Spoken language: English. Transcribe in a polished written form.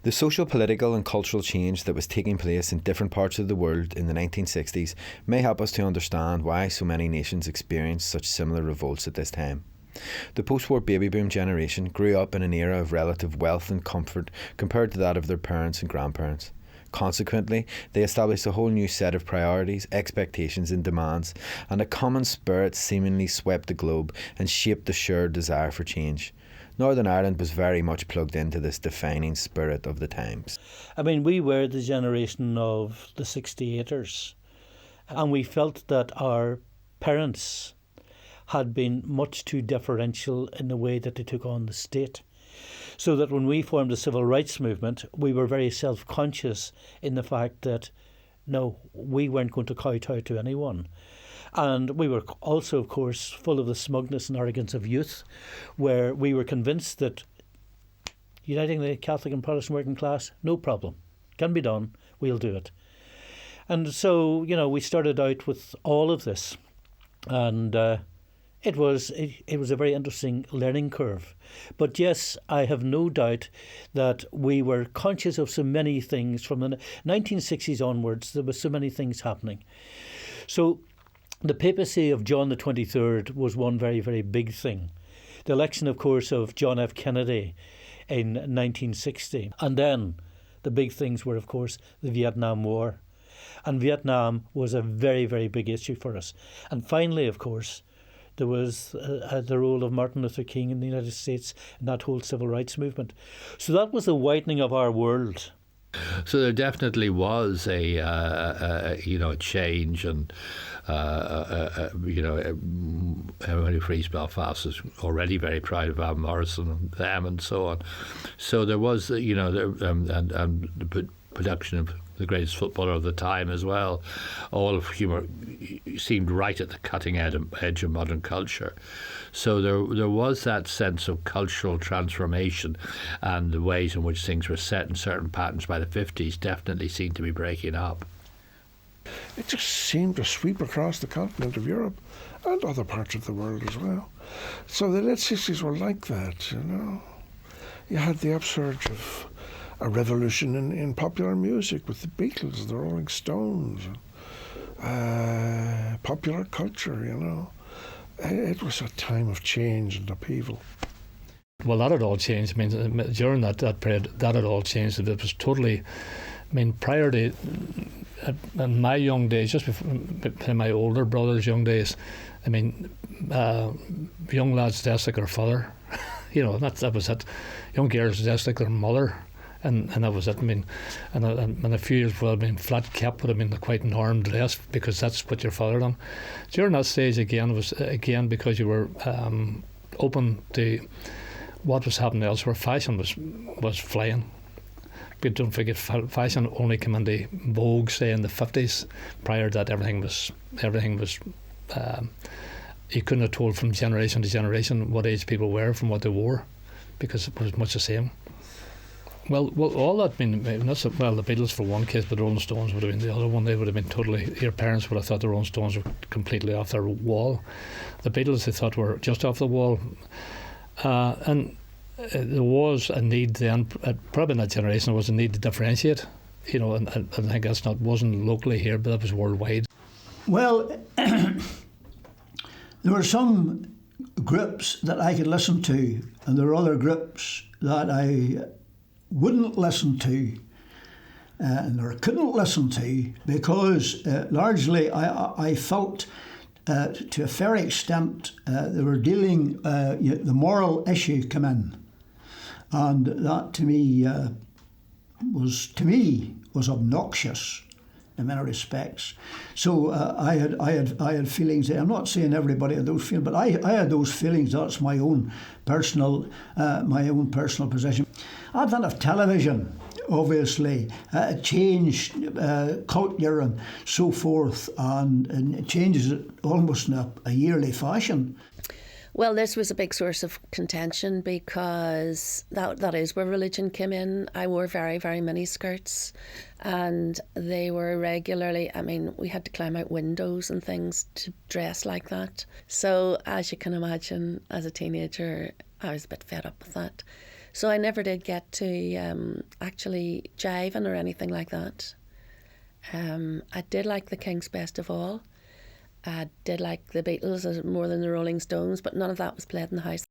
The social, political and cultural change that was taking place in different parts of the world in the 1960s may help us to understand why so many nations experienced such similar revolts at this time. The post-war baby boom generation grew up in an era of relative wealth and comfort compared to that of their parents and grandparents. Consequently, they established a whole new set of priorities, expectations and demands, and a common spirit seemingly swept the globe and shaped the shared desire for change. Northern Ireland was very much plugged into this defining spirit of the times. I mean, we were the generation of the 68ers, and we felt that our parents had been much too deferential in the way that they took on the state. So that when we formed the civil rights movement, we were very self-conscious in the fact that, no, we weren't going to kowtow to anyone. And we were also, of course, full of the smugness and arrogance of youth, where we were convinced that uniting the Catholic and Protestant working class, no problem, can be done, we'll do it. And so, we started out with all of this. And it was a very interesting learning curve. But yes, I have no doubt that we were conscious of so many things from the 1960s onwards. There were so many things happening. So the papacy of John the 23rd was one very, very big thing. The election, of course, of John F. Kennedy in 1960. And then the big things were, of course, the Vietnam War. And Vietnam was a very, very big issue for us. And finally, of course, there was the role of Martin Luther King in the United States in that whole civil rights movement. So that was the widening of our world. So there definitely was a change, and everyone who frees Belfast is already very proud of Van Morrison and them and so on. So there was, and the production of the greatest footballer of the time as well. All of humour seemed right at the cutting edge of modern culture. So there was that sense of cultural transformation, and the ways in which things were set in certain patterns by the 50s definitely seemed to be breaking up. It just seemed to sweep across the continent of Europe and other parts of the world as well. So the late 60s were like that, You had the upsurge of a revolution in popular music with the Beatles, the Rolling Stones, popular culture, It was a time of change and upheaval. Well, that had all changed. I mean, during that period, that had all changed. It was totally, prior to, in my young days, just before, in my older brother's young days, young lads dressed like their father. That was it. Young girls dressed like their mother. And that was it. And a few years before, flat cap would have been the quite norm dress, because that's what your father done. During that stage again was because you were open to what was happening elsewhere. Fashion was flying. But don't forget, fashion only came into vogue, say, in the 50s. Prior to that, everything was. You couldn't have told from generation to generation what age people were from what they wore, because it was much the same. Well, all that the Beatles for one case, but the Rolling Stones would have been the other one. They would have been totally. Your parents would have thought the Rolling Stones were completely off their wall. The Beatles, they thought, were just off the wall, and there was a need then. Probably in that generation, there was a need to differentiate. And I think wasn't locally here, but that was worldwide. Well, there were some groups that I could listen to, and there were other groups that I wouldn't listen to, or couldn't listen to, because largely I felt to a fair extent they were dealing, the moral issue come in, and that to me was obnoxious in many respects. So I had feelings. I'm not saying everybody had those feelings, but I had those feelings. That's my own personal position. Advent of television, obviously, changed culture and so forth, and it changes it almost in a yearly fashion. Well, this was a big source of contention, because that is where religion came in. I wore very, very mini skirts, and they were regularly, we had to climb out windows and things to dress like that. So as you can imagine, as a teenager, I was a bit fed up with that. So I never did get to actually jiving or anything like that. I did like the Kings best of all. I did like the Beatles more than the Rolling Stones, but none of that was played in the house.